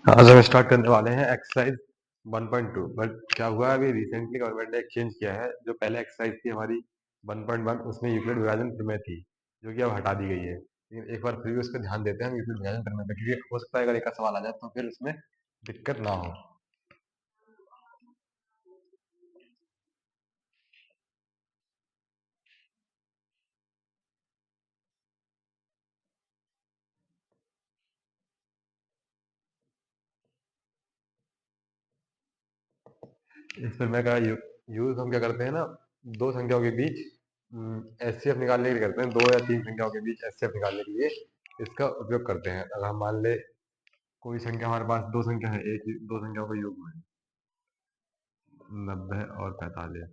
आज हम स्टार्ट करने वाले हैं एक्सरसाइज 1.2। बट क्या हुआ है, अभी रिसेंटली गवर्नमेंट ने एक चेंज किया है। जो पहले एक्सरसाइज थी हमारी 1.1, उसमें यूक्लिड विभाजन प्रमेय थी, जो कि अब हटा दी गई है। लेकिन एक बार फिर भी उस पर ध्यान देते हैं हम यूक्लिड विभाजन प्रमेय पे, क्योंकि हो सकता है अगर एक का सवाल आ जाए तो फिर उसमें दिक्कत ना हो। इस प्रमेय का यूज हम क्या करते हैं ना, दो संख्याओं के बीच एचसीएफ निकालने के लिए करते हैं। दो या तीन संख्याओं के बीच एचसीएफ निकालने के लिए इसका उपयोग करते हैं। अगर हम मान ले कोई संख्या, हमारे पास दो संख्या है, एक दो संख्याओं का योग है 90 और 45।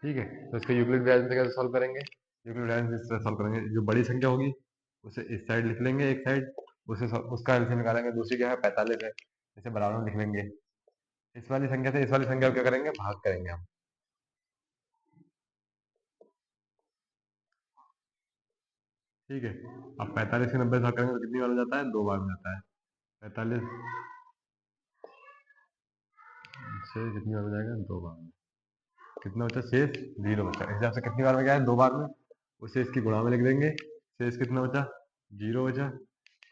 ठीक है, तो इसका यूक्लिड ब्याज से कैसे सॉल्व करेंगे? यूक्लिड ब्याज से सॉल्व करेंगे, जो बड़ी संख्या होगी उसे इस साइड लिख लेंगे, एक साइड उसे उसका एलसीएम निकालेंगे। दूसरी क्या है, 45 है, इसे बराबर में लिख लेंगे। इस वाली संख्या से इस वाली संख्या को क्या करेंगे, भाग करेंगे हम। ठीक है, अब 45 से 90 भाग करेंगे तो कितनी बार हो जाता है, दो बार हो जाता है। 45 से कितनी बार हो जाएगा, दो बार में। कितना बचा शेष, जीरो बचा। इस हिसाब से कितनी बार में क्या है, दो बार में। उसे इसकी गुणा में लिख देंगे। शेष कितना बचा, जीरो बचा।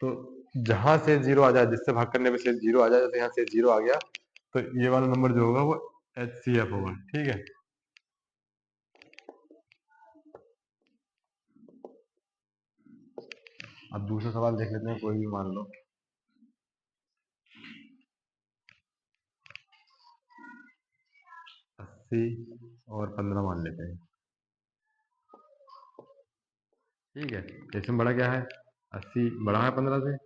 तो जहां से जीरो आ जाए, जिससे भाग करने पे शेष जीरो आ जाए, जैसे यहाँ से जीरो आ गया, तो ये वाला नंबर जो होगा वो एच सी एफ होगा। ठीक है, अब दूसरा सवाल देख लेते हैं, कोई भी मान लो। 80 और 15 मान लेते हैं। ठीक है, इसमें बड़ा क्या है, 80 बड़ा है 15 से।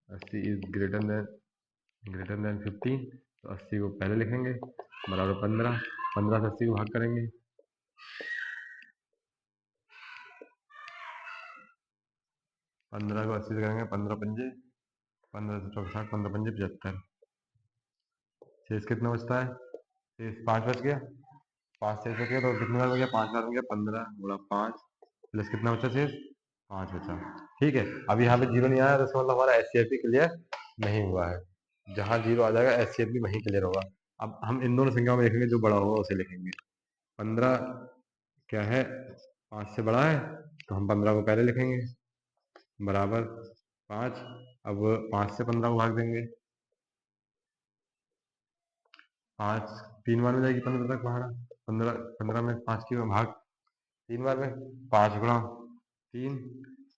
80 इज ग्रेटर देन 15, तो 80 को पहले लिखेंगे बराबर 15। 15 से 80 को भाग करेंगे। 15 को 80 से करेंगे, 15 पंजे 15 से 64, 15 पंजे 75। शेष कितना बचता है, शेष 5 बच गया। 5 शेष बच गया, तो कितनी बार हो गया, 5 बार हो गया। 15 गुणा 5 प्लस कितना बचा शेष, 5 बचा। ठीक है, अब यहाँ पे जीरो नहीं आया, तो इसका मतलब हमारा एच सी एफ भी क्लियर नहीं हुआ है। जहाँ जीरो आ जाएगा एच सी एफ भी वहीं क्लियर होगा। अब हम इन दोनों संख्याओं में लिखेंगे, जो बड़ा होगा उसे लिखेंगे। 15 क्या है, 5 से बड़ा है, तो हम 15 को पहले लिखेंगे बराबर 5। अब 5 से 15 को भाग देंगे। 5 तीन बार में जाएगी 15 तक हमारा। 15 15 में 5 की भाग तीन बार में, 5 गुणा 3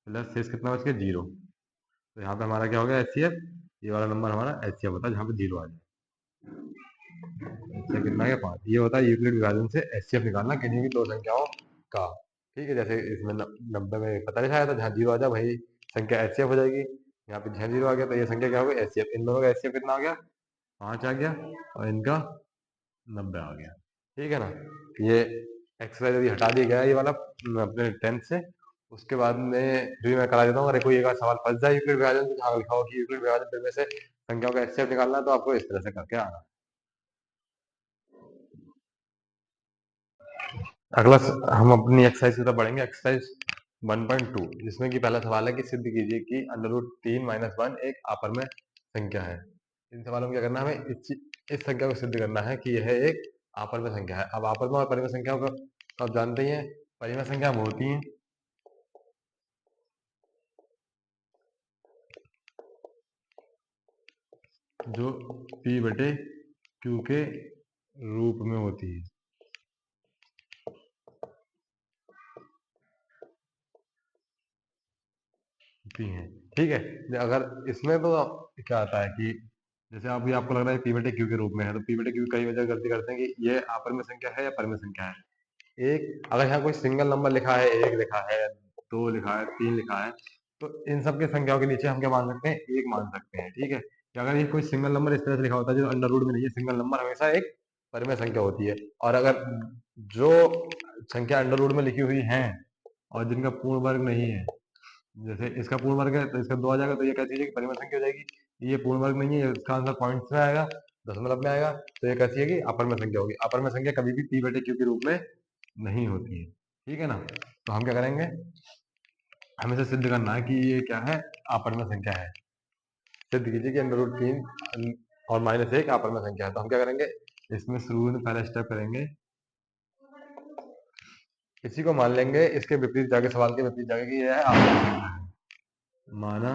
प्लस शेष कितना बच गया, जीरो। तो यहाँ पे हमारा क्या हो गया, एच सी एफ। ये वाला नंबर हमारा एच सी एफ होता है, जहाँ पे जीरो आ जाए। इससे कितना आ गया, 5। ये होता है यूक्लिड विभाजन से एच सी एफ निकालना किसी भी दो संख्याओं का। ठीक है, जैसे इसमें 90 में 45 आया था, जहाँ जीरो आ जाए वही संख्या एच सी एफ हो जाएगी। यहाँ पे जहाँ जीरो आ गया तो ये संख्या क्या हो गई, एच सी एफ। इन दोनों का एच सी एफ कितना आ गया, 5 आ गया, और इनका 90 आ गया। ठीक है ना, ये एक्सरसाइज अभी हटा दिया गया है, ये वाला अपने 10th से। उसके बाद में भी मैं करा देता हूँ। अगर कोई एक आध सवाल फंस जाए यूक्लिड विभाजन, तो जहाँ लिखा हो कि यूक्लिड विभाजन में से संख्याओं का एचसीएफ निकालना है, तो आपको इस तरह से करके आना है। अगला हम अपनी एक्सरसाइज की तरफ बढ़ेंगे, एक्सरसाइज 1.2, जिसमें कि पहला सवाल है कि सिद्ध कीजिए कि √3 - 1 एक अपरमेय संख्या है। इन सवालों में क्या करना है, हमें इस संख्या को सिद्ध करना है कि यह एक अपरमेय संख्या है। अब अपरमेय और परिमेय संख्याओं का तो आप जानते ही हैं। परिमेय संख्या वो होती हैं जो p बटे q के रूप में होती है। p है, ठीक है। अगर इसमें तो क्या आता है कि जैसे अभी आपको लग रहा है p बटे q के रूप में है, तो p बटे q कई वजह गलती करते हैं कि ये अपरमेय संख्या है या परिमेय संख्या है। एक अगर यहाँ कोई सिंगल नंबर लिखा है, एक लिखा है, दो लिखा है, तीन लिखा है, तो इन सब के संख्याओं के नीचे हम क्या मान सकते हैं, एक मान सकते हैं। ठीक है, कि अगर ये कोई सिंगल नंबर इस तरह से लिखा होता है जो अंडर रूट में नहीं है, सिंगल नंबर हमेशा एक परिमेय संख्या होती है। और अगर जो संख्या अंडर रूट में लिखी हुई है और जिनका पूर्ण वर्ग नहीं है, जैसे इसका पूर्ण वर्ग है तो इसका दो आ जाएगा, तो ये कैसी है कि परिमेय संख्या हो जाएगी। ये पूर्ण वर्ग नहीं है, इसका आंसर पॉइंट्स में आएगा, दशमलव में आएगा, तो ये कैसी है कि अपरमेय संख्या होगी। अपरमेय संख्या कभी भी p बटे q के रूप में नहीं होती है। ठीक है ना, तो हम क्या करेंगे, हमें से सिद्ध करना है कि ये क्या है, अपरिमेय संख्या है। सिद्ध कीजिए कि अंडर रूट 3 और -1 अपरिमेय संख्या है। तो हम क्या करेंगे, इसमें शुरू में पहला स्टेप करेंगे, इसी को मान लेंगे, इसके विपरीत जाके, सवाल के विपरीत जाके कि यह है अपरिमेय संख्या है। माना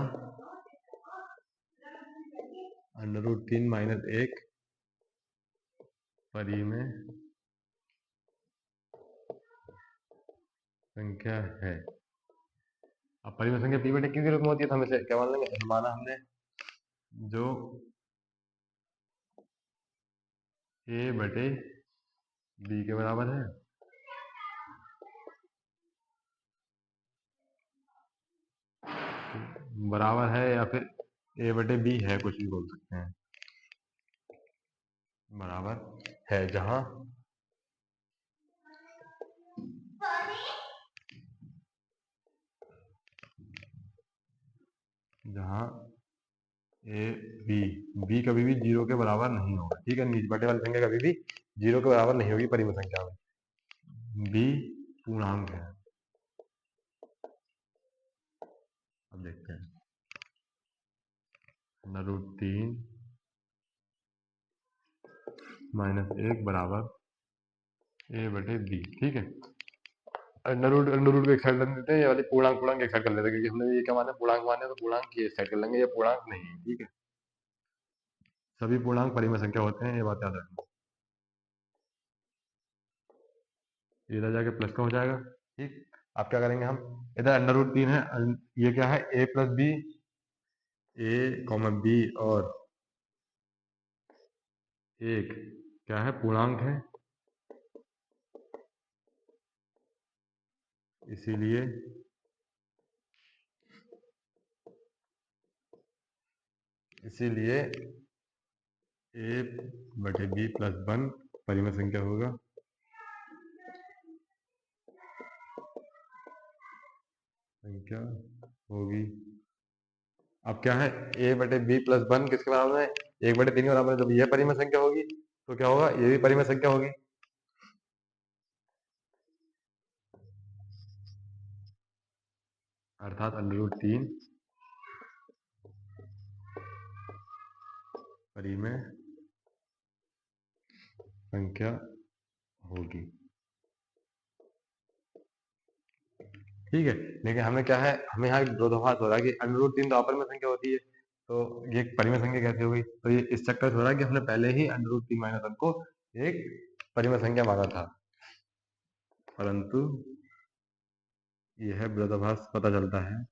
अंडर रूट 3 -1 परिमेय संख्या है। अब परिमेय संख्या पी बटे क्यू के रूप में होती है, तो हम इसे क्या मान लेंगे, माना हमने जो ए बटे बी के बराबर है, बराबर है या फिर ए बटे बी है, कुछ भी बोल सकते हैं, बराबर है, जहां जहां ए बी, बी कभी भी 0 के बराबर नहीं होगा। ठीक है, निज बटे वाली संख्या कभी भी 0 के बराबर नहीं होगी परिमेय संख्या में। बी पूर्णांक है। अब देखते हैं, अंडर रूट 3 -1 बराबर ए बटे बी। ठीक है, अंडर रूट को एक साइड कर देते हैं, ये वाली पूर्णांक एक साइड कर लेते हैं, क्योंकि हमने ये क्या माना, पूर्णांक माने, तो पूर्णांक की एक साइड कर लेंगे, ये पूर्णांक नहीं है। ठीक है, सभी पूर्णांक परिमेय संख्या होते हैं, ये बात याद रखना। इधर जाके प्लस का हो जाएगा। ठीक, अब क्या करेंगे हम, इधर अंडर रूट 3 है, ये क्या है, ए प्लस बी, ए कॉमा बी और एक क्या है, पूर्णांक है, इसीलिए इसीलिए ए बटे बी प्लस 1 परिमेय संख्या होगा। संख्या होगी। अब क्या है, ए बटे बी प्लस 1 किसके बराबर है, 1/3 के बराबर है। जब यह परिमेय संख्या होगी तो क्या होगा, ये भी परिमेय संख्या होगी। अर्थात अंडर रूट 3 परिमेय संख्या होगी। ठीक है, लेकिन हमें क्या है, हमें यहाँ विरोधाभास हो रहा है कि अंडर रूट 3 तो अपरिमेय संख्या होती है, तो ये परिमेय संख्या कैसे होगी, तो ये इस चक्कर से हो रहा है कि हमने पहले ही अंडर रूट 3 माइनस 1 को एक परिमेय संख्या माना था, परंतु यह विरोधाभास पता चलता है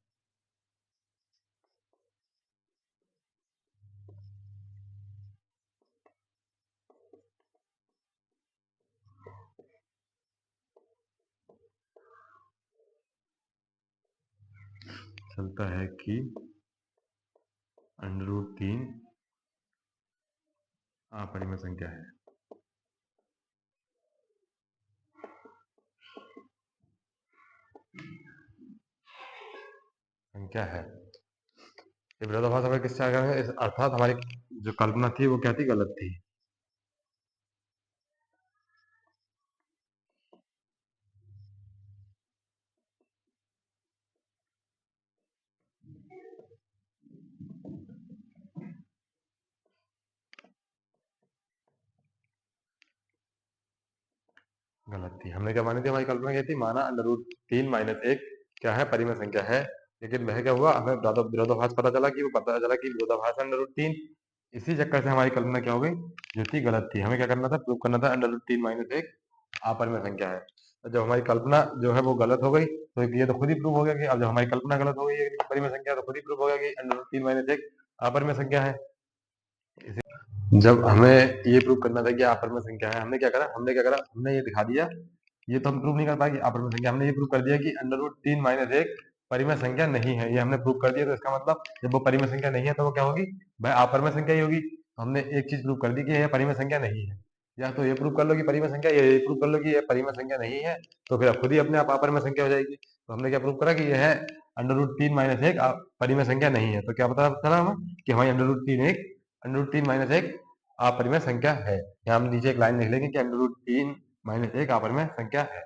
कि अंडर रूट 3 अपरिमेय संख्या है। संख्या है, ये विरोधाभास हमें किससे आ गया है, अर्थात हमारी जो कल्पना थी वो क्या थी, गलत थी। गलत थी, हमने क्या मानी थी, हमारी कल्पना क्या थी, माना अंडर रूट 3 माइनस 1 क्या है, परिमेय संख्या है। लेकिन वह क्या हुआ, हमें विरोधाभास पता चला कि विरोधाभास अंडर रूट 3, इसी चक्कर से हमारी कल्पना क्या हो गई, जो थी गलत थी। हमें क्या करना था, प्रूव करना था अंडर रूट 3 माइनस 1 अपरिमेय संख्या है। तो जब हमारी कल्पना जो है वो गलत हो गई, तो ये तो खुद ही प्रूव हो गया कि, अब जब हमारी कल्पना गलत हो गई है परिमेय संख्या, तो खुद ही प्रूव हो गया कि अंडर रूट 3 माइनस 1 अपरिमेय संख्या है। जब हमें ये प्रूव करना था कि अपरिमेय संख्या है, हमने ये दिखा दिया, ये तो हम प्रूव नहीं कर पाए कि अपरिमेय संख्या, हमने ये प्रूव कर दिया कि अंडर रूट 3 माइनस 1 परिमेय संख्या नहीं है, ये हमने प्रूव कर दिया। तो इसका मतलब जब वो परिमेय संख्या नहीं है तो वो क्या होगी, भाई अपरिमेय संख्या ही होगी। तो हमने एक चीज प्रूव कर दी कि यह परिमेय संख्या नहीं है, या तो ये प्रूव कर लो कि परिमेय संख्या, ये प्रूव कर लो कि यह परिमेय संख्या नहीं है, तो फिर खुद ही अपने आप अपरिमेय संख्या हो जाएगी। तो हमने क्या प्रूव करा कि यह अंडर रूट 3 माइनस 1 परिमेय संख्या नहीं है। तो क्या पता चला हमें कि हमारी अंडर रूट तीन माइनस एक अपरिमेय संख्या है। यहाँ हम नीचे एक लाइन लिख लेंगे कि अंडर रूट 3 माइनस 1 अपरिमेय संख्या है।